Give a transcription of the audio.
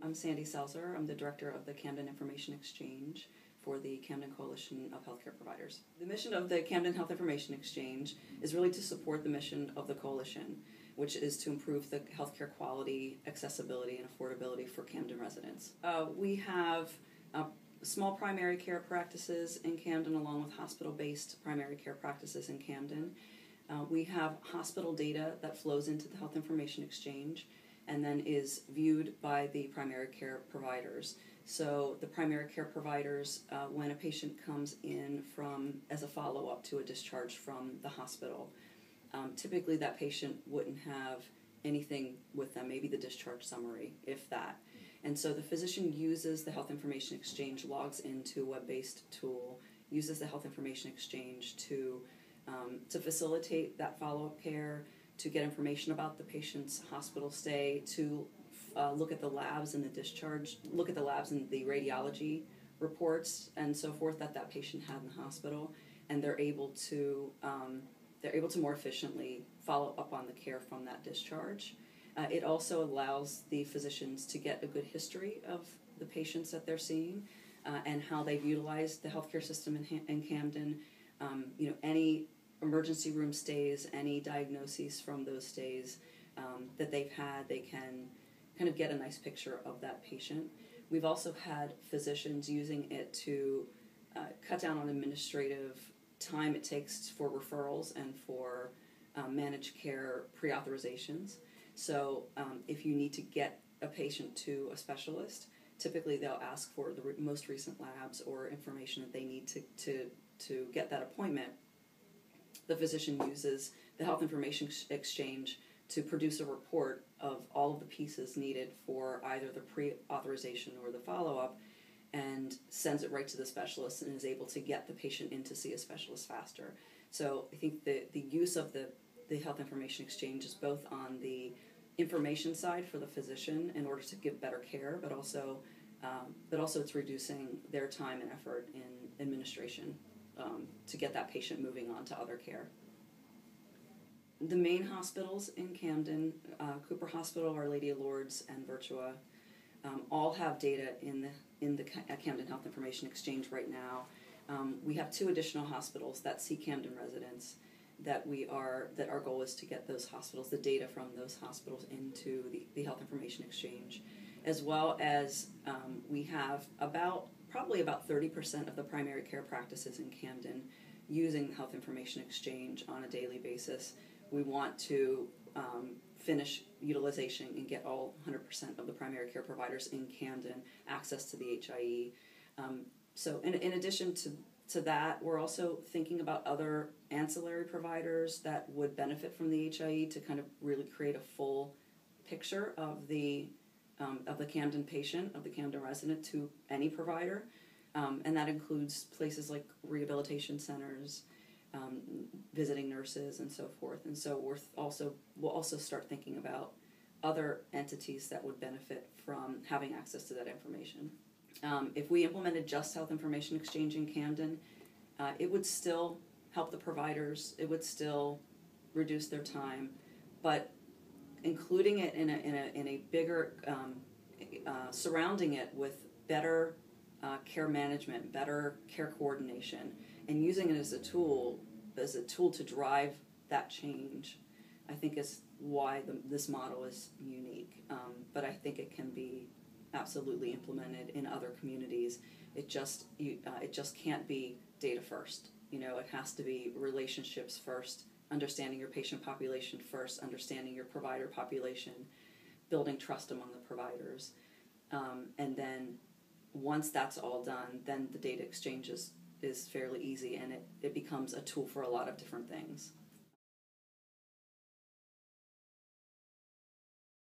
I'm Sandi Selzer. I'm the director of the Camden Information Exchange for the Camden Coalition of Healthcare Providers. The mission of the Camden Health Information Exchange is really to support the mission of the coalition, which is to improve the healthcare quality, accessibility, and affordability for Camden residents. We have small primary care practices in Camden along with hospital-based primary care practices in Camden. We have hospital data that flows into the Health Information Exchange and then is viewed by the primary care providers. So the primary care providers, when a patient comes in as a follow-up to a discharge from the hospital, typically that patient wouldn't have anything with them, maybe the discharge summary, if that. And so the physician uses the Health Information Exchange, logs into a web-based tool, uses the Health Information Exchange to facilitate that follow-up care, to get information about the patient's hospital stay, to look at the labs and the discharge, look at the labs and the radiology reports and so forth that patient had in the hospital, and they're able to more efficiently follow up on the care from that discharge. It also allows the physicians to get a good history of the patients that they're seeing and how they've utilized the healthcare system in Camden. Any emergency room stays, any diagnoses from those stays that they've had, they can kind of get a nice picture of that patient. We've also had physicians using it to cut down on administrative time it takes for referrals and for managed care pre-authorizations. So if you need to get a patient to a specialist, typically they'll ask for the most recent labs or information that they need to get that appointment. The physician uses the Health Information Exchange to produce a report of all of the pieces needed for either the pre-authorization or the follow-up, and sends it right to the specialist and is able to get the patient in to see a specialist faster. So I think the use of the Health Information Exchange is both on the information side for the physician in order to give better care, but also it's reducing their time and effort in administration to get that patient moving on to other care. The main hospitals in Camden, Cooper Hospital, Our Lady of Lourdes, and Virtua, all have data in the Camden Health Information Exchange right now. We have 2 additional hospitals that see Camden residents that our goal is to get those hospitals, the data from those hospitals, into the Health Information Exchange, as well as we have probably about 30% of the primary care practices in Camden using the Health Information Exchange on a daily basis. We want to finish utilization and get all 100% of the primary care providers in Camden access to the HIE. So in addition to that, we're also thinking about other ancillary providers that would benefit from the HIE to kind of really create a full picture of the Camden patient, of the Camden resident to any provider. And that includes places like rehabilitation centers, visiting nurses, and so forth. And so we'll also start thinking about other entities that would benefit from having access to that information. If we implemented just Health Information Exchange in Camden, it would still help the providers. It would still reduce their time, but including it in a bigger, surrounding it with better care management, better care coordination, and using it as a tool to drive that change, I think is why this model is unique. But I think it can be absolutely implemented in other communities. It just can't be data first. It has to be relationships first, understanding your patient population first, understanding your provider population, building trust among the providers, and then once that's all done, then the data exchange is fairly easy, and it becomes a tool for a lot of different things.